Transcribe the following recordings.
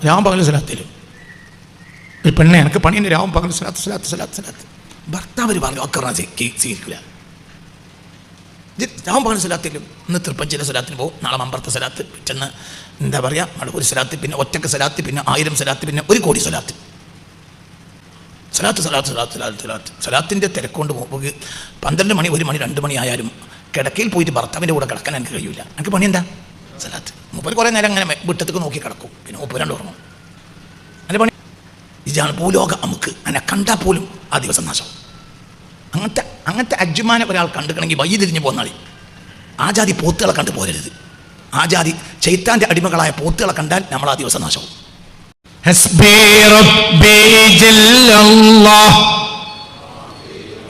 രാവും പകലും സ്വലാത്തിലും. ഒരു പെണ്ണെ എനിക്ക് പണിയുണ്ട്, രാവും പകലും സ്വലാത്ത് സ്വലാത്ത് സ്വലാത്ത് സ്വലാത്ത്. ഭർത്താവ് പറഞ്ഞു അക്കറാ സ്വീകരിക്കില്ല. രാവും പകലും സ്വലാത്തിലും. ഇന്ന് തൃപ്പഞ്ചിലെ സ്വലാത്തിന് പോകും, നാളെ മമ്പറത്തെ സ്വലാത്ത്, പിറ്റേന്ന് എന്താ പറയുക ഒരു സ്വലാത്ത്, പിന്നെ ഒറ്റക്ക് സ്വലാത്ത്, പിന്നെ 1000 സ്വലാത്ത്, പിന്നെ 1 കോടി സ്വലാത്ത്. സ്വലാത്ത് സ്വലാത്ത് സ്വലാത്ത് സ്വലാത്ത് സ്വലാത്ത്. സ്വലാത്തിൻ്റെ തിരക്കൊണ്ട് പോകുമ്പോൾ 12 മണി 1 മണി 2 മണി ആയാലും കിടക്കയിൽ പോയിട്ട് ഭർത്താവിൻ്റെ കൂടെ കിടക്കാൻ എനിക്ക് കഴിയില്ല. എനിക്ക് പണി എന്താ? സ്വലാത്ത്. മൂപ്പര് കുറേ നേരം അങ്ങനെ വിട്ടത്തേക്ക് നോക്കി കിടക്കും, പിന്നെ മൂപ്പര് ഉറങ്ങും. അതിൻ്റെ പണി ഇതാണ്. ഭൂലോകം നമുക്ക് എന്നെ കണ്ടാൽ പോലും ആ ദിവസം നാശം. അങ്ങനത്തെ അജ്മാനെ ഒരാൾ കണ്ടുക്കണമെങ്കിൽ വഴി തിരിഞ്ഞ് പോകുന്നാളി. ആ ജാതി പോത്തുകളെ കണ്ടു പോരരുത്. ആ ജാതി ചൈത്താൻ്റെ അടിമകളായ പോത്തുകളെ കണ്ടാൽ നമ്മൾ ആ ദിവസം നാശവും.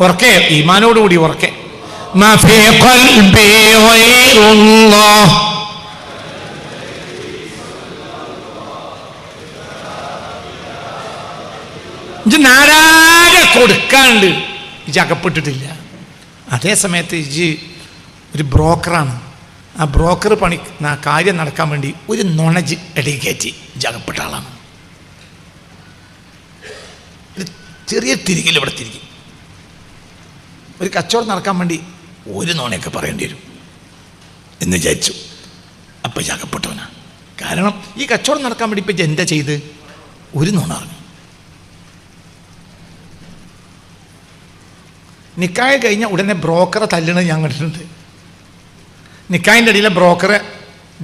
ഉറക്കെ ഈമാനോടുകൂടി ഉറക്കെ നാരാകെ കൊടുക്കാണ്ട് ഇജ് അകപ്പെട്ടിട്ടില്ല. അതേ സമയത്ത് ഇജ് ഒരു ബ്രോക്കറാണ്. ആ ബ്രോക്കർ പണി കാര്യം നടക്കാൻ വേണ്ടി ഒരു നുണജ് ഇടയിൽ കയറ്റി ജകപ്പെട്ട ആളാണ്. ഒരു ചെറിയ തിരികൽ ഇവിടെ തിരികെ ഒരു കച്ചവടം നടക്കാൻ വേണ്ടി ഒരു നുണയൊക്കെ പറയേണ്ടി വരും എന്ന് വിചാരിച്ചു. അപ്പം ജകപ്പെട്ടവനാണ്. കാരണം ഈ കച്ചവടം നടക്കാൻ വേണ്ടി ഇപ്പം എന്താ ചെയ്ത് ഒരു നുണ അറിഞ്ഞു. നിക്കായ കഴിഞ്ഞ ഉടനെ ബ്രോക്കറെ തല്ലണത് ഞാൻ കണ്ടിട്ടുണ്ട്. നിക്കായിൻ്റെ അടിയിലെ ബ്രോക്കറെ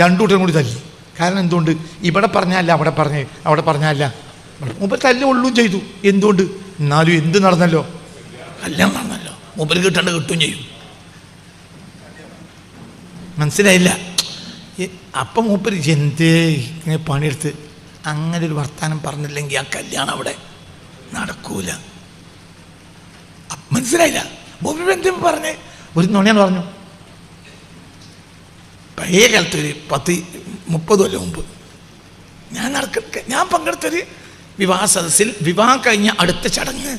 2 കൂട്ടരും കൂടി തല്ലി. കാരണം എന്തുകൊണ്ട്? ഇവിടെ പറഞ്ഞല്ല അവിടെ പറഞ്ഞല്ല മുമ്പ് തല്ലുകൊള്ളും ചെയ്തു. എന്തുകൊണ്ട്? എന്നാലും എന്ത് നടന്നല്ലോ? കല്യാണം നടന്നല്ലോ. മുമ്പിൽ കിട്ടേണ്ട കിട്ടുകയും ചെയ്യും. മനസ്സിലായില്ല? അപ്പം മൂപ്പര് എന്തേ ഇങ്ങനെ പണിയെടുത്ത് അങ്ങനെ ഒരു വർത്താനം പറഞ്ഞില്ലെങ്കിൽ ആ കല്യാണം അവിടെ നടക്കൂല. മനസ്സിലായില്ല? മൂപ്പര് എന്തും പറഞ്ഞ് ഒരു നുണയാണ് പറഞ്ഞു. പഴയ കാലത്ത് ഒരു 10-30 കൊല്ലം മുമ്പ് ഞാൻ പങ്കെടുത്തൊരു വിവാഹ സദസ്സിൽ വിവാഹം കഴിഞ്ഞ അടുത്ത ചടങ്ങ്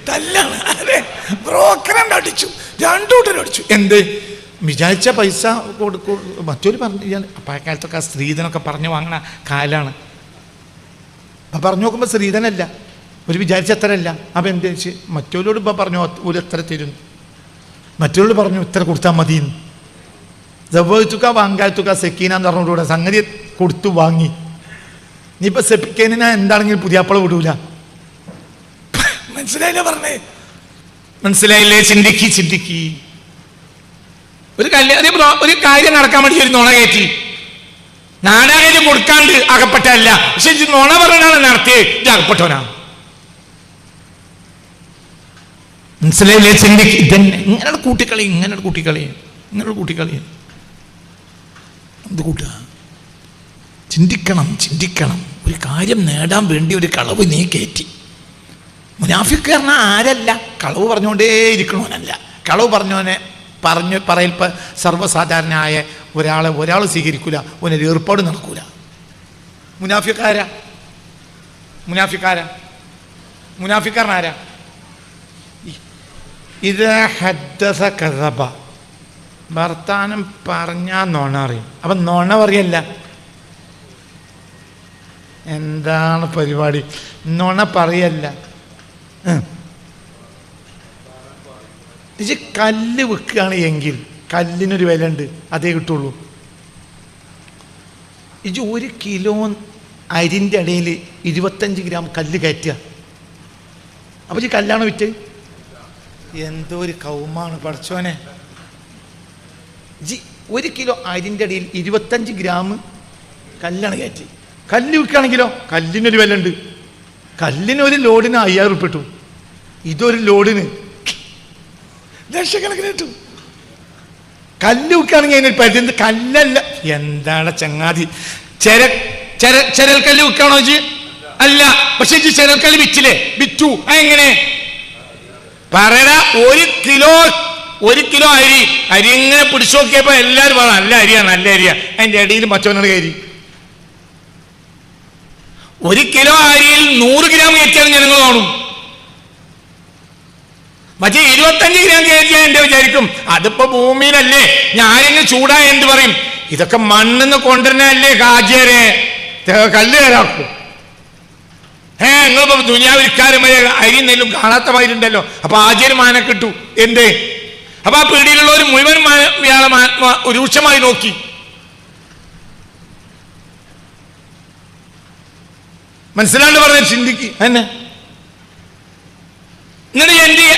തല്ലാണ്. അതെ, ബ്രോക്കറണ്ട് അടിച്ചു, 2 കൂട്ടരും അടിച്ചു. എന്ത് വിചാരിച്ച പൈസ കൊടുക്കും. മറ്റൊരു പറഞ്ഞു പഴയ കാലത്തൊക്കെ ആ സ്ത്രീധനൊക്കെ പറഞ്ഞു വാങ്ങണ കാലാണ്. അപ്പം പറഞ്ഞു നോക്കുമ്പോൾ സ്ത്രീധനല്ല, ഒരു വിചാരിച്ച എത്രയല്ല. അപ്പം എന്താ വെച്ച് മറ്റൊരോട് ഇപ്പം പറഞ്ഞു ഒരു എത്ര തരുന്നു, മറ്റൊരോട് പറഞ്ഞു ഇത്ര കൊടുത്താൽ മതിയെന്ന്. ജവ്വത്തുക വാങ്കാത്തുക സെക്കീന എന്ന് പറഞ്ഞുകൂടെ സംഗതി കൊടുത്തു വാങ്ങി. നീ ഇപ്പം സെക്കീന എന്താണെങ്കിലും പുതിയാപ്പള വിടൂല. മനസ്സിലായില്ലേ പറഞ്ഞേ? മനസ്സിലായില്ലേ? ചിന്തിക്കി ഒരു ഒരു കാര്യം നടക്കാൻ വേണ്ടി ഒരു നുണ കയറ്റി നാനാകാര്യം കൊടുക്കാണ്ട് അകപ്പെട്ടല്ല. പക്ഷെ നുണ പറഞ്ഞാണ് നടത്തിയേ, ഇത് അകപ്പെട്ടവനാണ്. മനസ്സിലായില്ലേ? ചിന്തിക്ക്. ഇതന്നെ ഇങ്ങനെ കൂട്ടിക്കളി എന്ത് കൂട്ടുക? ചിന്തിക്കണം. ഒരു കാര്യം നേടാൻ വേണ്ടി ഒരു കളവ് നീ കയറ്റി. മുനാഫിക്ക് പറഞ്ഞാൽ ആരല്ല? കളവ് പറഞ്ഞുകൊണ്ടേ ഇരിക്കണവനല്ല. കളവ് പറഞ്ഞവനെ പറയൽപ്പോൾ സർവ്വസാധാരണയായ ഒരാൾ സ്വീകരിക്കൂല, ഓനൊരു ഏർപ്പാട് നടക്കൂല. മുനാഫിക്കാരനാരാ? ഇത് ഹദ്ദസ കദബ, വർത്താനം പറഞ്ഞാൽ നുണ അറിയും. അപ്പം നുണ പറയല്ല. എന്താണ് പരിപാടി? നുണ പറയല്ല. ഇത് കല്ല് വിൽക്കുകയാണ് എങ്കിൽ കല്ലിനൊരു വില ഉണ്ട്, അതേ കിട്ടുള്ളൂ. ഇത് 1 കിലോ അരിൻ്റെ ഇടയിൽ 25 ഗ്രാം കല്ല് കയറ്റുക. അപ്പോൾ ഈ കല്ലാണ് വിറ്റ്. എന്തോ ഒരു കൗമാണ് പഠിച്ചോനെ. 1 കിലോ അരിൻ്റെ ഇടയിൽ 25 ഗ്രാം കല്ലാണ് കയറ്റി. കല്ല് വിൽക്കുകയാണെങ്കിലോ കല്ലിനൊരു വില ഉണ്ട്. കല്ലിനൊരു ലോഡിന് 5000 ഉറുപ്പിക കിട്ടും. ഇതൊരു ലോഡിന് ലക്ഷക്കണക്കിന് കിട്ടും. കല്ല് വിൽക്കുകയാണെങ്കിൽ അതിന് പരിധി. കല്ലല്ല. എന്താണ് ചങ്ങാതി? ചരൽക്കല്ല് വിൽക്കുകയാണോ? അല്ല. പക്ഷെ ചരൽക്കല്ല് വിറ്റു. എങ്ങനെ പറയണ? 1 കിലോ അരി ഇങ്ങനെ പിടിച്ചു നോക്കിയപ്പോ എല്ലാവരും പറഞ്ഞു നല്ല അരിയാ. അതിന്റെ ഇടയിൽ മറ്റവനോട് കയറി 1 കിലോ അരിയിൽ 100 ഗ്രാം കയറ്റിയാണ് ജനങ്ങൾ കാണും. മറ്റേ 25 ഗ്രാം കയറ്റിയാൽ എന്റെ വിചാരിക്കും അതിപ്പോ ഭൂമിയിലല്ലേ, ഞാനിങ്ങനെ ചൂടായ എന്ത് പറയും? ഇതൊക്കെ മണ്ണിന്ന് കൊണ്ടുവരുന്നല്ലേ ഹാജിയരെ, കല്ല് തരാക്കും. നിങ്ങളിപ്പോ ദുനിയാവിൽക്കാരും അരി നെല്ലും കാണാത്ത മാതിരിണ്ടല്ലോ. അപ്പൊ ആദ്യം മാനം കിട്ടു. എന്തേ? അപ്പൊ ആ പീടിയിലുള്ളവർ മുഴുവൻ ഇയാളെ രൂക്ഷമായി നോക്കി. മനസ്സിലാണ്ട് പറഞ്ഞ ചിന്തിക്ക് എന്നെ. എന്നിട്ട് എന്ത്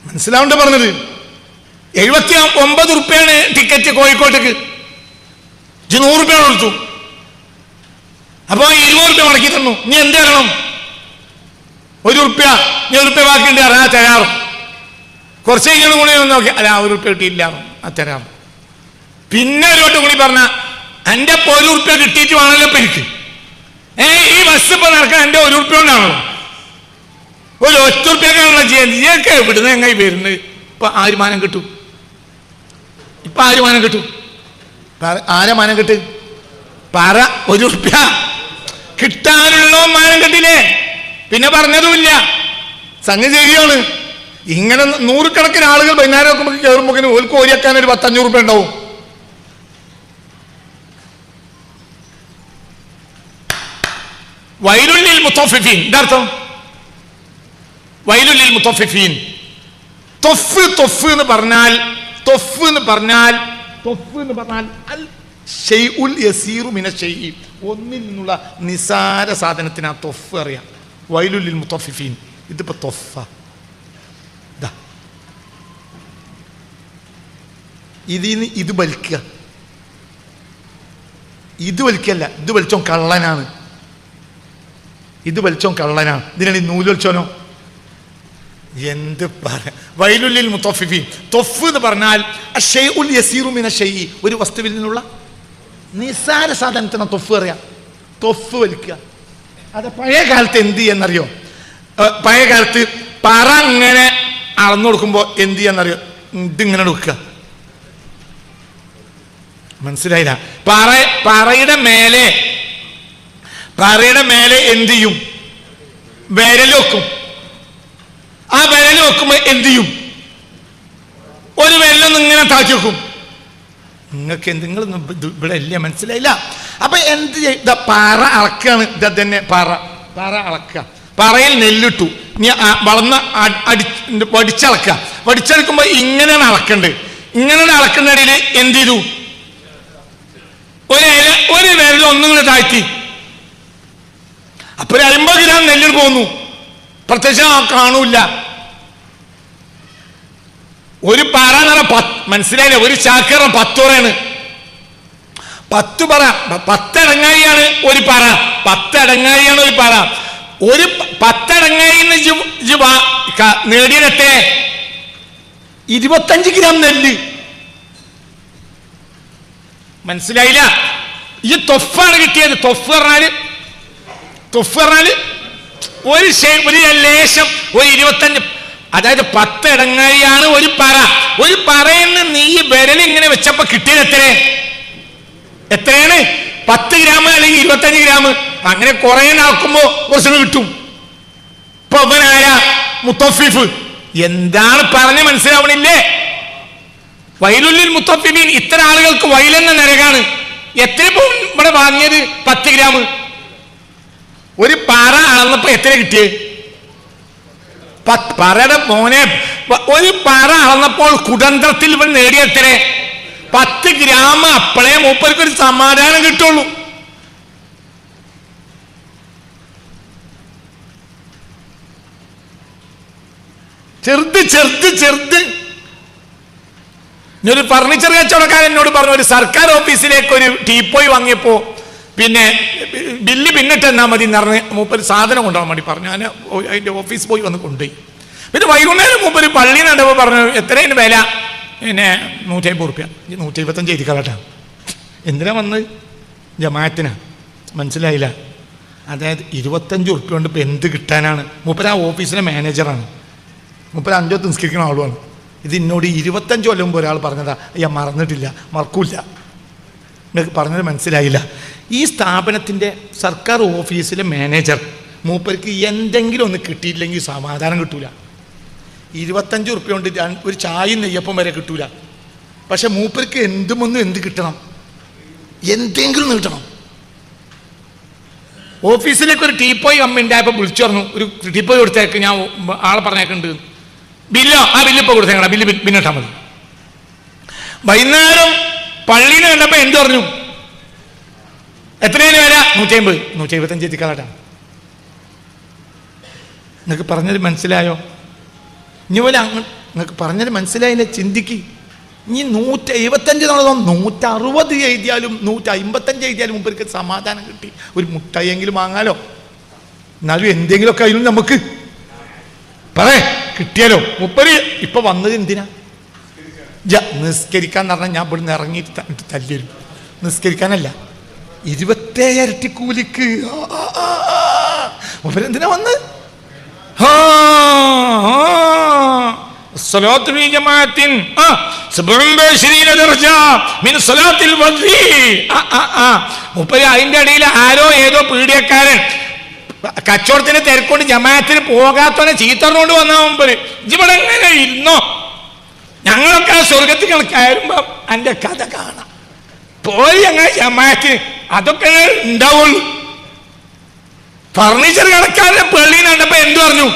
മനസ്സിലാവണ്ട പറഞ്ഞത്? 79 റുപ്യാണ് ടിക്കറ്റ് കോഴിക്കോട്ടേക്ക്. 100 റുപ്യ കൊടുത്തു. അപ്പൊ 20 റുപ്യ മുടക്കി തന്നു. നീ എന്ത് തരണം? 1 റുപ്യ. 1 റുപ്യ ബാക്കിയുണ്ട്. ആ തരാറും. കുറച്ച് കഴിഞ്ഞ കൂടി നോക്കി. അല്ല 1 റുപ്യ കിട്ടിയില്ല. ആ തരാറും. പിന്നെ ഒരു വട്ടം കൂടി പറഞ്ഞ എന്റെ 1 റുപ്യ കിട്ടിയിട്ട് വേണമല്ലോ ഇപ്പൊ എനിക്ക്. ഈ ബസ് ഇപ്പൊ നടക്കാൻ എന്റെ 1 റുപ്യ കൊണ്ടാണല്ലോ. ഒരു 1 റുപ്യക്കാണല്ലോ ചെയ്യാൻ. ഇവിടുന്ന് എങ്ങനെ വരുന്നത്? ഇപ്പൊ ആര് മാനം കിട്ടും? ഇപ്പൊ ആര് മാനം കിട്ടും? ആരെ മാനം കിട്ട്? പറ. 1 റുപ്യ കിട്ടാനുള്ള മാനം കിട്ടില്ലേ? പിന്നെ പറഞ്ഞതുമില്ല. സംഗതി ശരിയാണ്. ഇങ്ങനെ 100 കണക്കിന് ആളുകൾ വൈകുന്നേരം നോക്കുമ്പോൾ കയറുമ്പോൾ ഓൽക്ക് ഓരിയാക്കാൻ ഒരു 500 റുപ്യ ഉണ്ടാവും. വൈലുല്ലിൽ മുത്തഫിഫീൻ. ഇതർത്ഥം വൈലുല്ലിൽ മുത്തഫിഫീൻ. തൊഫ് തൊഫ് എന്ന് പറഞ്ഞാൽ അൽ ഷൈഉൽ യസീറു മിന ഷൈഇ, ഒന്നിൽ നിന്നുള്ള നിസാര സാധനത്തിന് ആ തൊഫ് അറിയാം. വൈലുല്ലിൽ മുത്തഫിഫീൻ. ഇതിപ്പോ തൊഫ. ഇതിന് ഇത് വലിക്കുക. ഇത് വലിക്കല്ല, ഇത് വലിച്ചോ കള്ളനാണ്. ഇത് വലിച്ചോ കള്ളനാണ്. ഇതിനാണ് നൂല് വലിച്ചോനോ. എന്ത് പറയാ? വൈലുല്ലിൽ മുത്തഫിഫീൻ. തൊഫ് എന്ന് പറഞ്ഞാൽ അശ്ശൈഉൽ യസീറു മിന ഷൈഇ, ഒരു വസ്തുവിൽ നിന്നുള്ള നിസാര സാധനത്തിന് തൊഫ് അറിയാം. തൊഫ് വലിക്കുക. അത് പഴയ കാലത്ത് എന്ത് ചെയ്യാന്നറിയോ? പഴയ കാലത്ത് പറ ഇങ്ങനെ അളന്നു കൊടുക്കുമ്പോ എന്ത് ചെയ്യാന്നറിയോ? ഇതിങ്ങനെ എടുക്കുക. മനസ്സിലായില്ല? പറയുടെ മേലെ എന്ത് ചെയ്യും? വിരൽ വെക്കും. ആ വിരൽ വെക്കുമ്പോ എന്ത് ചെയ്യും? ഒരു വിരലൊന്നും ഇങ്ങനെ താഴ്ത്തി വെക്കും. നിങ്ങൾക്ക് എന്തെങ്കിലും ഇവിടെ ഇല്ല, മനസ്സിലായില്ല? അപ്പൊ എന്ത് ചെയ്ത? പറ അളക്കാണ്. ഇതന്നെ പറ അളക്കുക. പറയിൽ നെല്ലിട്ടു. ഇനി വളർന്ന വടിച്ചളക്കുക. വടിച്ചെടുക്കുമ്പോ ഇങ്ങനെയാണ് അളക്കണ്ട്. ഇങ്ങനെയാണ് അളക്കുന്നതിൽ എന്ത് ചെയ്തു? ഒരു വിരൽ ഒന്നിങ്ങനെ താഴ്ത്തി. അപ്പൊ 50 ഗ്രാം നെല്ലിൽ പോന്നു. പ്രത്യക്ഷം കാണൂല. ഒരു പറ എന്ന് പറഞ്ഞാൽ മനസ്സിലായില്ല? ഒരു ചാക്കറ 10 പറയാണ്. 10 പറ 10 അടങ്ങായിയാണ് ഒരു പറ. 10 അടങ്ങായിയാണ് ഒരു പറ. ഒരു 10 അടങ്ങായിന്ന് നേടിയതെത്തെ 25 ഗ്രാം നെല്ല്. മനസ്സിലായില്ല? ഈ തൊഫാണ് കിട്ടിയത്. തൊഫ് പറഞ്ഞാല് ഒരു ലേശം, ഒരു 25, അതായത് 10 ഇടങ്ങാഴിയാണ് ഒരു പറ. ഒരു പറയെന്ന് നീ വിരൽ ഇങ്ങനെ വെച്ചപ്പോ കിട്ടിയത് എത്രയാണ്? 10 ഗ്രാം അല്ലെങ്കിൽ 25 ഗ്രാം. അങ്ങനെ കുറെ നാക്കുമ്പോ കുറച്ച് കിട്ടും. ഇപ്പൊ അവനാരാ? മുത്തഫിഫ്. എന്താണ് പറഞ്ഞ് മനസ്സിലാവണില്ലേ? വൈലുല്ലിൽ മുത്തഫിഫീൻ. ഇത്തരം ആളുകൾക്ക് വൈലെന്ന നരകാണ്. എത്ര ഇവിടെ വാങ്ങിയത്? 10 ഗ്രാം. ഒരു പറ അളന്നപ്പോ എത്ര കിട്ടിയേ? പറയുടെ മോനെ, ഒരു പറ അളന്നപ്പോൾ കുടന്ത്രത്തിൽ ഇവൻ നേടിയ എത്ര? 10 ഗ്രാം. അപ്പോഴേ മൂപ്പർക്ക് ഒരു സമാധാനം കിട്ടുള്ളൂ. ചെറുത്. ഒരു ഫർണിച്ചർ കച്ചവടക്കാരൻ എന്നോട് പറഞ്ഞു, ഒരു സർക്കാർ ഓഫീസിലേക്ക് ഒരു ടീപ്പോയി വാങ്ങിയപ്പോ പിന്നെ ബില്ല് പിന്നിട്ട് എന്നാ മതി എന്ന് പറഞ്ഞ് മൂപ്പര് സാധനം കൊണ്ടുപോകാൻ വേണ്ടി പറഞ്ഞു. ഞാൻ അതിന്റെ ഓഫീസ് പോയി വന്ന് കൊണ്ടുപോയി. പിന്നെ വൈകുന്നേരം മൂപ്പര് പള്ളി നടപ്പോൾ പറഞ്ഞു, എത്രയാണ് വില? പിന്നെ 150 റുപ്യ. 125 എഴുതി കളട്ടാ. എന്തിനാ വന്ന്? ജമാഅത്തിനാ. മനസ്സിലായില്ല? അതായത് 25 റുപ്യ കൊണ്ട് ഇപ്പം എന്ത് കിട്ടാനാണ്? മൂപ്പര് ആ ഓഫീസിലെ മാനേജറാണ്. മൂപ്പര് 5 വക്ത് നിസ്കരിക്കുന്ന ആളുമാണ്. ഇത് എന്നോട് 25 കൊല്ലം മുമ്പ് ഒരാൾ പറഞ്ഞതാ. ഞാൻ മറന്നിട്ടില്ല, മറക്കൂല. നിങ്ങൾക്ക് പറഞ്ഞത് മനസ്സിലായില്ല? ഈ സ്ഥാപനത്തിൻ്റെ സർക്കാർ ഓഫീസിലെ മാനേജർ മൂപ്പർക്ക് എന്തെങ്കിലും ഒന്ന് കിട്ടിയില്ലെങ്കിൽ സമാധാനം കിട്ടൂല. 25 റുപ്യ കൊണ്ട് ഒരു ചായയും നെയ്യപ്പം വരെ കിട്ടൂല. പക്ഷെ മൂപ്പർക്ക് എന്തുമൊന്നും എന്ത് കിട്ടണം, എന്തെങ്കിലും കിട്ടണം. ഓഫീസിലേക്ക് ഒരു ടീപ്പോയി കമ്മി ഉണ്ടായപ്പോൾ വിളിച്ചു പറഞ്ഞു, ഒരു ടീപ്പോയി കൊടുത്തേക്ക്, ഞാൻ ആളെ പറഞ്ഞേക്കുന്നുണ്ട്. ബില്ലോ, ആ ബില്ല് ഇപ്പോൾ കൊടുത്തേക്കടാ, ബില്ല് പിന്നിട്ടാൽ മതി. വൈകുന്നേരം പള്ളിയിൽ കണ്ടപ്പോൾ എന്ത് പറഞ്ഞു, എത്രയാണ് വില? 150. 175 എത്തിക്കാളാട്ടാ. നിങ്ങൾക്ക് പറഞ്ഞത് മനസ്സിലായോ? ഇനി പോലെ നിങ്ങൾക്ക് പറഞ്ഞത് മനസ്സിലായില്ലേ? ചിന്തിക്ക്. ഇനി 175 എന്നുള്ളതോ 160 എഴുതിയാലും 155 എഴുതിയാലും മുമ്പ് സമാധാനം കിട്ടി. ഒരു മുട്ടായെങ്കിലും വാങ്ങാലോ, എന്നാലും എന്തെങ്കിലുമൊക്കെ ആയാലും നമുക്ക് കിട്ടിയാലോ. മുപ്പര് ഇപ്പൊ വന്നത് എന്തിനാ? നിസ്കരിക്കാൻ പറഞ്ഞാൽ ഞാൻ ഇവിടുന്ന് ഇറങ്ങിയിട്ട് തല്ലിരും. നിസ്കരിക്കാനല്ല, 27 ഇരട്ടി കൂലിക്ക്. മുപ്പരെന്തിനാ വന്ന്? മുപ്പര് അതിന്റെ ഇടയിൽ ആരോ ഏതോ പീഡിയക്കാരൻ കച്ചവടത്തിന് തിരക്കൊണ്ട് ജമാഅത്തിന് പോകാത്തവനെ ചീത്തറിഞ്ഞോണ്ട് വന്ന മുമ്പ് ഇവിടെ എങ്ങനെ ഇരുന്നോ? ഞങ്ങളൊക്കെ ആ സ്വർഗത്തിൽ കയറുമ്പോ എൻ്റെ കഥ കാണാം. പോയി അങ്ങനെ ജമാഅത്തിന് അതൊക്കെ ഉണ്ടാവുള്ളൂ. ഫർണിച്ചർ കണക്കാരുടെ പള്ളിയിൽ കണ്ടപ്പോ എന്തു പറഞ്ഞു?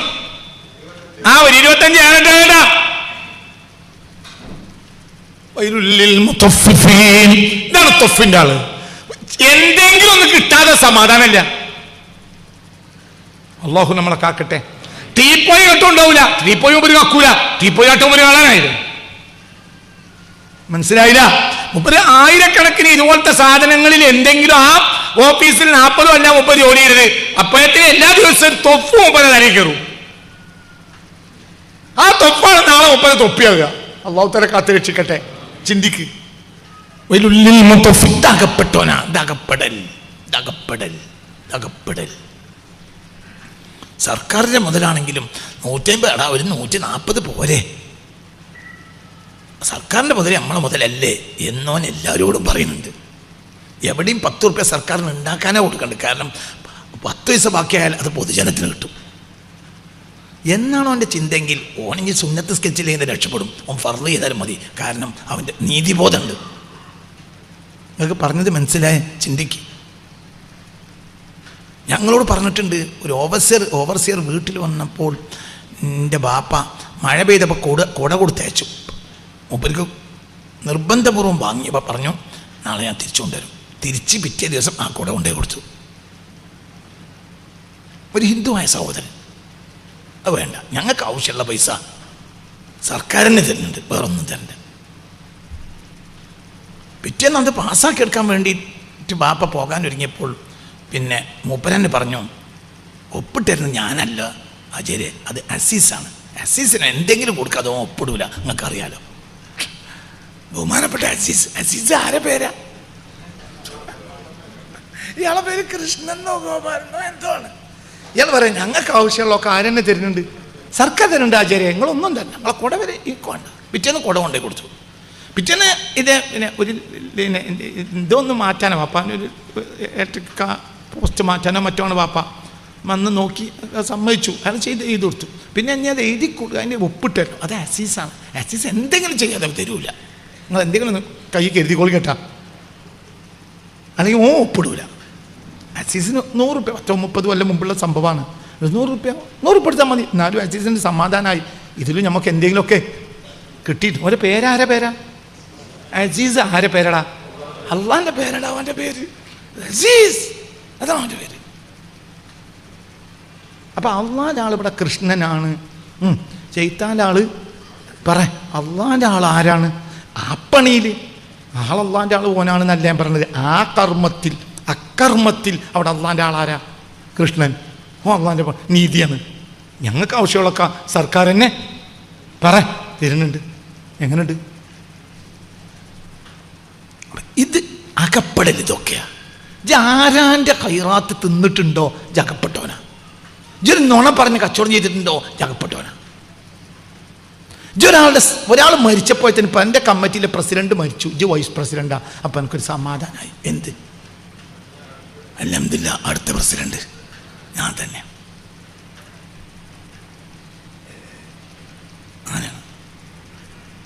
ആ ഒരു 25 ആയിട്ടാ. ഇതാണ് തൊഫിന്റെ ആള്. എന്തെങ്കിലും ഒന്ന് കിട്ടാതെ സമാധാനമില്ല. അള്ളാഹു നമ്മളെ കാക്കട്ടെ. ടീപ്പോയി കേട്ടുണ്ടാവൂല, ടീപ്പോയി മുമ്പ് കാക്കൂല, ടീപ്പോയി ആട്ടോ ഒരു കാണാനായിരുന്നു. മനസ്സിലായില്ല? മുപ്പത് ആയിരക്കണക്കിന് ഇതുപോലത്തെ സാധനങ്ങളിൽ എന്തെങ്കിലും ആ ഓഫീസിൽ 40 അല്ല 30 ജോലി ചെയ്തത്. അപ്പോഴത്തേക്ക് എല്ലാ ദിവസവും തൊപ്പ് മുപ്പത് തലയിൽ കയറും. ആ തൊപ്പാണ് നാളെ 30 തൊപ്പിയാകുക. അള്ളാഹു തല കാത്തു രക്ഷിക്കട്ടെ. ചിന്തിക്ക്. അകപ്പെട്ടോനാ ദകപ്പെടൽ. സർക്കാരിന്റെ മുതലാണെങ്കിലും 150 ഒരു 140 പോരെ. സർക്കാരിന്റെ മുതൽ നമ്മളെ മുതലല്ലേ എന്നോൻ എല്ലാവരോടും പറയുന്നുണ്ട്. എവിടെയും 10 റുപ്യ സർക്കാരിന് ഉണ്ടാക്കാനേ കൊടുക്കണ്ട്. കാരണം 10 പൈസ ബാക്കിയായാൽ അത് പൊതുജനത്തിന് കിട്ടും എന്നാണോ അവൻ്റെ ചിന്തയെങ്കിൽ ഓണെങ്കിൽ സുന്നത്ത് സ്കെച്ചിൽ ചെയ്ത് രക്ഷപ്പെടും. ഓൻ ഫർള് ചെയ്താലും മതി. കാരണം അവൻ്റെ നീതിബോധമുണ്ട്. നിങ്ങൾക്ക് പറഞ്ഞത് മനസ്സിലായ? ചിന്തിക്ക്. ഞങ്ങളോട് പറഞ്ഞിട്ടുണ്ട്, ഒരു ഓവർസിയർ വീട്ടിൽ വന്നപ്പോൾ എൻ്റെ ബാപ്പ മഴ പെയ്തപ്പോൾ കുട കൊടുത്തയച്ചു. മൂപ്പർക്ക് നിർബന്ധപൂർവ്വം വാങ്ങിയപ്പോൾ പറഞ്ഞു നാളെ ഞാൻ തിരിച്ചു കൊണ്ടുവരും. തിരിച്ച് പിറ്റേ ദിവസം ആ കുട കൊണ്ടേ കൊടുത്തു. ഒരു ഹിന്ദുവായ സഹോദരൻ. അത് വേണ്ട, ഞങ്ങൾക്ക് ആവശ്യമുള്ള പൈസ സർക്കാരിന് തരുന്നുണ്ട്, വേറൊന്നും തരണ്ട. പിറ്റേന്ന് അത് പാസ്സാക്കി എടുക്കാൻ വേണ്ടിയിട്ട് ബാപ്പ പോകാനൊരുങ്ങിയപ്പോൾ പിന്നെ മൂപ്പരന്നെ പറഞ്ഞു, ഒപ്പിട്ടിരുന്നത് ഞാനല്ല അജയരെ, അത് അസീസാണ്. അസീസിന് എന്തെങ്കിലും കൊടുക്കാതെ ഒപ്പിടൂല, നിങ്ങൾക്കറിയാലോ. ബഹുമാനപ്പെട്ട അസീസ് ആരെ പേരാ? ഇയാളെ പേര് കൃഷ്ണനോ ഗോപാലനോ എന്തോ ആണ്. ഇയാൾ പറയാം ഞങ്ങൾക്ക് ആവശ്യമുള്ളതൊക്കെ ആരെന്നെ തരുന്നുണ്ട്, സർക്കാർ തരുന്നുണ്ട് ആചാര്യ, ഞങ്ങളൊന്നും തന്നെ ഞങ്ങളെ കുട വരെ ഈ വേണ്ട. പിറ്റേന്ന് കുട കൊണ്ടേ കൊടുത്തു. പിറ്റേന്ന് ഇത് പിന്നെ ഒരു പിന്നെ ഇതൊന്ന് മാറ്റാനോ വാപ്പാനൊരു ഇലക്ട്രിക് പോസ്റ്റ് മാറ്റാനോ മറ്റോ ആണ് വാപ്പ വന്ന് നോക്കി സമ്മതിച്ചു. അയാൾ ചെയ്ത് കൊടുത്തു. പിന്നെ ഞാൻ അത് എഴുതി കൊടുക്കുക, അതിൻ്റെ ഒപ്പിട്ടു. അത് അസീസാണ്. അസീസ് എന്തെങ്കിലും ചെയ്യാതെ തരൂല. നിങ്ങൾ എന്തെങ്കിലും കൈ കരുതിക്കോളി കേട്ടാ, അല്ലെങ്കിൽ ഒപ്പിടൂല. അസീസിന് 100 റുപ്യ 30 കൊല്ലം മുമ്പുള്ള സംഭവമാണ്. 100 റുപ്യ എടുത്താൽ മതി. എന്നാലും അസീസിന് സമാധാനമായി. ഇതിലും നമുക്ക് എന്തെങ്കിലുമൊക്കെ കിട്ടിയിട്ട്. ഒരു പേരാരെ പേരാ? അസീസ് ആരെ പേരടാ? അള്ളാന്റെ പേരടാ. അവൻ്റെ പേര് അസീസ്, അതാണ് അവൻ്റെ പേര്. അപ്പം അള്ളാൻ്റെ ആൾ ഇവിടെ കൃഷ്ണനാണ്. ചെയ്ത്താൻ്റെ ആള് പറ അള്ളാൻ്റെ ആൾ ആരാണ്? ആ പണിയിൽ ആളല്ലാൻ്റെ ആൾ ഓനാണെന്നല്ല ഞാൻ പറഞ്ഞത്. ആ കർമ്മത്തിൽ അക്കർമ്മത്തിൽ അവിടെ അള്ളാൻ്റെ ആളാരാ? കൃഷ്ണൻ. അള്ളാൻ്റെ നീതിയാണ്. ഞങ്ങൾക്ക് ആവശ്യമുള്ളൊക്കെ സർക്കാർ തന്നെ തരുന്നുണ്ട്. എങ്ങനെയുണ്ട് ഇത്? അകപ്പെടൽ. ഇതൊക്കെയാ ആരാൻ്റെ കൈറാത്ത് തിന്നിട്ടുണ്ടോ ജകപ്പെട്ടവനാ. ഇതൊരു നുണ പറഞ്ഞ് കച്ചവടം ചെയ്തിട്ടുണ്ടോ ജകപ്പെട്ടവനാ. ഒരാൾ മരിച്ചപ്പോഴത്തേന് ഇപ്പം എൻ്റെ കമ്മിറ്റിയിലെ പ്രസിഡന്റ് മരിച്ചു, വൈസ് പ്രസിഡന്റാ. അപ്പം എനിക്കൊരു സമാധാനമായി. എന്ത് അൽഹംദുലില്ലാ, അടുത്ത പ്രസിഡന്റ് ഞാൻ തന്നെ. അങ്ങനെയാണ്.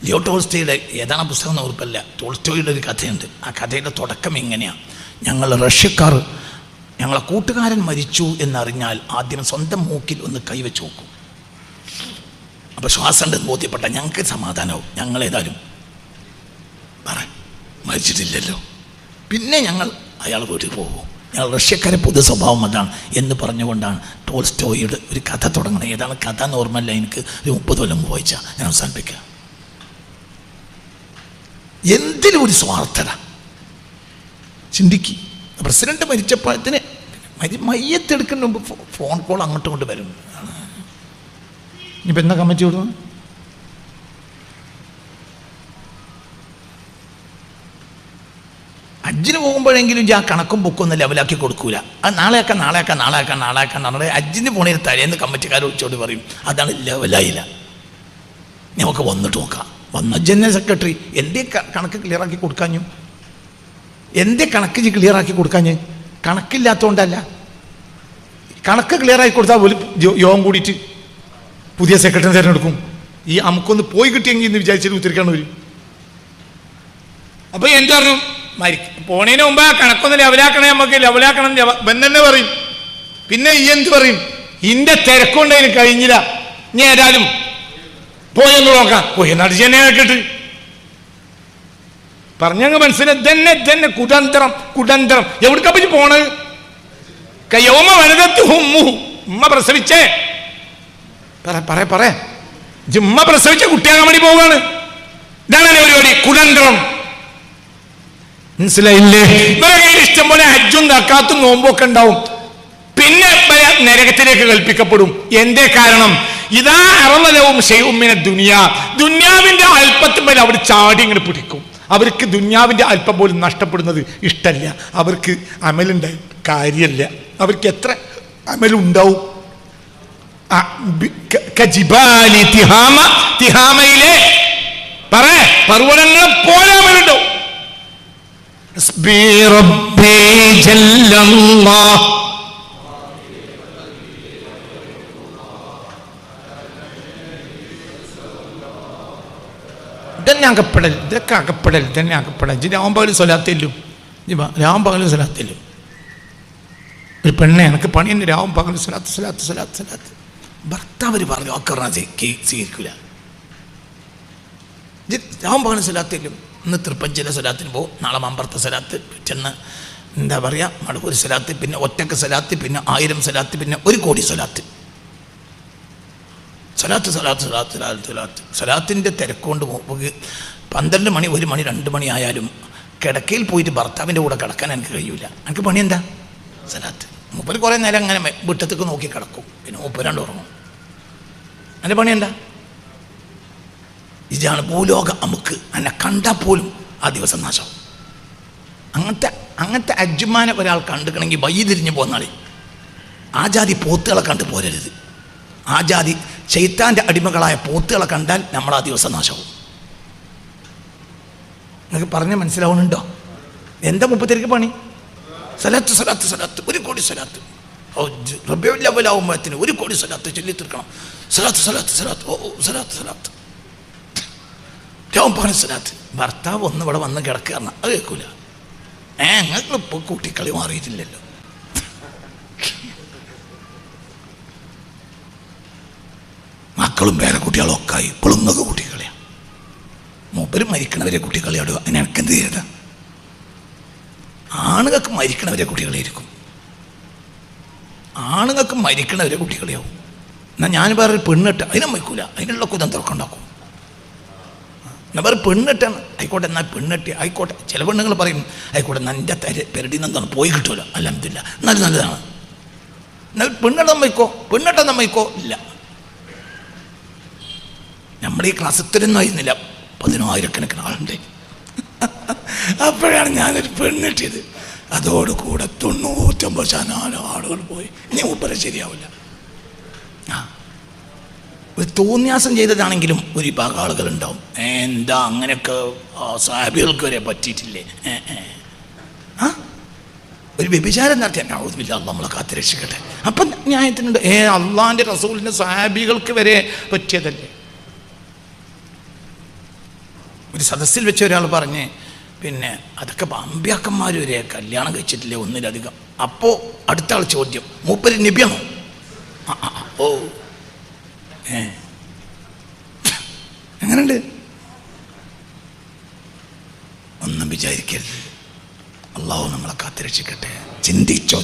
ലിയോ ടോൾസ്റ്റോയുടെ ഏതാണ് പുസ്തകം എന്ന് ഓർപ്പല്ല, ടോൾസ്റ്റോയുടെ ഒരു കഥയുണ്ട്. ആ കഥയുടെ തുടക്കം ഇങ്ങനെയാണ്: ഞങ്ങൾ റഷ്യക്കാർ ഞങ്ങളെ കൂട്ടുകാരൻ മരിച്ചു എന്നറിഞ്ഞാൽ ആദ്യം സ്വന്തം മൂക്കിൽ ഒന്ന് കൈവച്ച് നോക്കും. അപ്പോൾ ശ്വാസം ഉണ്ടെന്ന് ബോധ്യപ്പെട്ട ഞങ്ങൾക്ക് സമാധാനമാവും, ഞങ്ങളേതായാലും മരിച്ചിട്ടില്ലല്ലോ. പിന്നെ ഞങ്ങൾ അയാൾ വീട്ടിൽ പോകും. ഞങ്ങൾ റഷ്യക്കാരെ പൊതു സ്വഭാവം അതാണ് എന്ന് പറഞ്ഞുകൊണ്ടാണ് ടോൾസ്റ്റോയുടെ ഒരു കഥ തുടങ്ങുന്നത്. ഏതാണ് കഥ എന്ന് ഓർമ്മയില്ല, എനിക്ക് ഒരു 30 കൊല്ലം വായിച്ചാൽ ഞാൻ അവസാനിപ്പിക്കുക. എന്തിലും ഒരു സ്വാർത്ഥത ചിന്തിക്ക്. പ്രസിഡന്റ് മരിച്ചപ്പോഴത്തിന് മയ്യത്തെടുക്കുന്ന മുമ്പ് ഫോൺ കോൾ അങ്ങോട്ടും കൊണ്ട് വരും. ഇനിയിപ്പോൾ എന്താ കമ്മിറ്റി കൊടുക്കുന്നു? ഹജ്ജിന് പോകുമ്പോഴെങ്കിലും ആ കണക്കും ബുക്കൊന്നും ലെവലാക്കി കൊടുക്കൂല. അത് നാളെയാക്കാൻ പറഞ്ഞാൽ ഹജ്ജിന് പോണേൽ തലേന്ന് കമ്മിറ്റിക്കാർ വിളിച്ചോട് പറയും അതാണ് ലെവലായില്ല, നമുക്ക് വന്നിട്ട് നോക്കാം. വന്ന ജനറൽ സെക്രട്ടറി എന്തേ കണക്ക് ക്ലിയറാക്കി കൊടുക്കാഞ്ഞു? എന്തേ കണക്ക് ക്ലിയറാക്കി കൊടുക്കാഞ്ഞ്? കണക്കില്ലാത്തതുകൊണ്ടല്ല, കണക്ക് ക്ലിയറാക്കി കൊടുത്താൽ ഒരു യോഗം കൂടിയിട്ട് പുതിയ സെക്രട്ടറി തിരഞ്ഞെടുക്കും. ഈ നമുക്കൊന്ന് പോയി കിട്ടിയെങ്കിൽ എന്ന് വിചാരിച്ചിട്ട് ഉത്തരിക്കാണ് വരും. അപ്പോൾ എന്ത് പറഞ്ഞു? പോണേന് മുമ്പ് ആ കണക്കൊന്ന് ലെവലാക്കണേ, നമുക്ക് ലെവലാക്കണം തന്നെ പറയും. പിന്നെ ഈ എന്ത് പറയും? ഇന്റെ തിരക്കൊണ്ട് അതിന് കഴിഞ്ഞില്ല, ഇനി ഏതായാലും പോയെന്ന് നോക്കാം. പോയി നടിച്ചെന്നെ കേട്ടിട്ട് പറഞ്ഞങ്ങ് മനസ്സിലായി. തന്നെ കുടന്തരം എവിടേക്കാ പറ്റി പോണത്? കയ്യോമ വനതത്ത് ഹുമ്മു, ഉമ്മ പ്രസവിച്ചേ പറ ഉമ്മ പ്രസവിച്ച കുട്ടിയാകാൻ വേണ്ടി പോവാണ്. ഇതാണ് പരിപാടി, കുടന്തരം. മനസ്സിലായില്ലേ? ഇവരെ കയ്യിൽ ഇഷ്ടം പോലെ ഹജ്ജും സക്കാത്തും നോമ്പൊക്കെ ഉണ്ടാവും. പിന്നെ നരകത്തിലേക്ക് കൽപ്പിക്കപ്പെടും. എന്തേ കാരണം? ഇതാ അറലവും ഷെയ്ഉമ്മിന ദുനിയാ, ദുന്യാവിന്റെ അല്പത്തിന്മേൽ അവർ ചാടി ഇങ്ങനെ പിടിക്കും. അവർക്ക് ദുന്യാവിന്റെ അല്പം പോലും നഷ്ടപ്പെടുന്നത് ഇഷ്ടമല്ല. അവർക്ക് അമലുണ്ടായ കാര്യമല്ല. അവർക്ക് എത്ര അമലുണ്ടാവും? തിഹാമയിലെ പർവ്വതങ്ങളെ പോലെ അമലുണ്ടാവും. ഇതൊക്കെ അകപ്പെടൽ. രാമ്പകലും സ്വലാത്തില്ലും ഒരു പെണ്ണെ എനിക്ക് പണി തന്നെ രാവും പകലും സ്വലാത്ത്. ഭർത്താവ് പറഞ്ഞു അക്കറിഞ്ഞ സ്വീകരിക്കില്ല. രാവും പകലും സ്വലാത്തില്ലും. ഇന്ന് തൃപ്പഞ്ചിലെ സ്വലാത്തിന് പോകും, നാളെ മമ്പറത്തെ സ്വലാത്ത്, ചെന്ന് എന്താ പറയുക മടക്കൂർ സ്വലാത്ത്, പിന്നെ ഒറ്റക്ക് സ്വലാത്ത്, പിന്നെ 1000 സ്വലാത്ത്, പിന്നെ 1 കോടി സ്വലാത്ത്. സ്വലാത്തിൻ്റെ തിരക്കൊണ്ട് 12 മണി 1 മണി 2 മണി ആയാലും കിടക്കയിൽ പോയിട്ട് ഭർത്താവിൻ്റെ കൂടെ കിടക്കാൻ എനിക്ക് കഴിയൂല. എനിക്ക് പണി എന്താ? സ്വലാത്ത്. മൂപ്പര് കുറേ നേരം അങ്ങനെ വീട്ടത്തേക്ക് നോക്കി കിടക്കും, പിന്നെ മൂപ്പരാണ്ട് ഉറങ്ങും. എൻ്റെ പണി എന്താ? ഇതാണ് ഭൂലോക അമുക്ക്. എന്നെ കണ്ടാൽ പോലും ആ ദിവസം നാശം. അങ്ങനത്തെ അജ്മാനെ ഒരാൾ കണ്ടുക്കണമെങ്കിൽ വൈതിരിഞ്ഞ് പോന്നാളി. ആ ജാതി പോത്തുകളെ കണ്ടു പോരരുത്. ആ ജാതി ശൈത്താൻ്റെ അടിമകളായ പോത്തുകളെ കണ്ടാൽ നമ്മളാ ദിവസം നാശവും. നിങ്ങൾക്ക് പറഞ്ഞ് മനസ്സിലാവുന്നുണ്ടോ? എന്താ 30 പണി? സ്വലാത്ത് 1 കോടി സ്വലാത്ത്. റബീഉൽ അവ്വൽ ആവുമ്പോഴത്തിന് 1 കോടി സ്വലാത്ത് ചൊല്ലി തീർക്കണം. സ്വലാത്ത് സ്വലാത്ത്. ഭർത്താവ് ഒന്ന് ഇവിടെ വന്ന് കിടക്കുക പറഞ്ഞാൽ അത് കേൾക്കൂല. ഞങ്ങളിപ്പോൾ കുട്ടിക്കളി മാറിയിട്ടില്ലല്ലോ. മക്കളും പേരക്കുട്ടികളും ഒക്കെ ആയി. ഇപ്പോഴും നിങ്ങൾക്ക് കുട്ടിക്കളിയാണ്. മൂപ്പര് മരിക്കണവരെ കുട്ടിക്കളിയാടുക. അതിന് എനിക്കെന്ത് ചെയ്യരുത്? ആണുങ്ങൾക്ക് മരിക്കണവരെ കുട്ടികളായിരിക്കും. ആണുങ്ങൾക്ക് മരിക്കണവരെ കുട്ടികളെയാവും. എന്നാൽ ഞാൻ വേറെ പെണ്ണിട്ട് അതിനെ വയ്ക്കൂല, അതിനുള്ള കുതന്ത്രമൊക്കെ ഉണ്ടാക്കും. ഞാൻ വേറെ പെണ്ണിട്ടാണ് ആയിക്കോട്ടെ, എന്നാൽ പെണ്ണിട്ട് ആയിക്കോട്ടെ. ചില പെണ്ണുങ്ങൾ പറയും ആയിക്കോട്ടെ എൻ്റെ പെരടിയിൽ നിന്നാണ് പോയി കിട്ടുമല്ലോ, അൽഹംദുലില്ലാ, എന്നാലും നല്ലതാണ്. എന്നാൽ പെണ്ണിടാൻ വയ്ക്കോ ഇല്ല. നമ്മുടെ ഈ ക്ലാസ് ഇത്രയൊന്നും ആയിരുന്നില്ല, 10,000 ആളുണ്ട്. അപ്പോഴാണ് ഞാനൊരു പെണ്ണിട്ടിയത്. അതോടുകൂടെ 99% ആളുകൾ പോയി. ഇനി മൂപ്പരെ ശരിയാവില്ല. ഒരു തോന്നിയാസം ചെയ്തതാണെങ്കിലും ഒരു വിഭാഗം ആളുകളുണ്ടാവും. എന്താ അങ്ങനെയൊക്കെ സാഹിബികൾക്ക് വരെ പറ്റിയിട്ടില്ലേ? ഒരു വ്യഭിചാരം നടത്തിയാൽ നമ്മളെ കാത്തുരക്ഷിക്കട്ടെ. അപ്പം ന്യായത്തിനുണ്ട്. അള്ളാഹിൻ്റെ റസൂലിൻ്റെ സാഹിബികൾക്ക് വരെ പറ്റിയതല്ലേ? ഒരു സദസ്സിൽ വെച്ച ഒരാൾ പറഞ്ഞ്, പിന്നെ അതൊക്കെ അമ്പ്യാക്കന്മാർ വരെ കല്യാണം കഴിച്ചിട്ടില്ലേ ഒന്നിലധികം. അപ്പോൾ അടുത്ത ആൾ ചോദ്യം, മൂപ്പര് നബിയാണോ? ഓ എങ്ങനെയുണ്ട്? ഒന്നും വിചാരിക്കരുത്. അള്ളാഹു നമ്മളെ കാത്തുരക്ഷിക്കട്ടെ. ചിന്തിച്ചോ.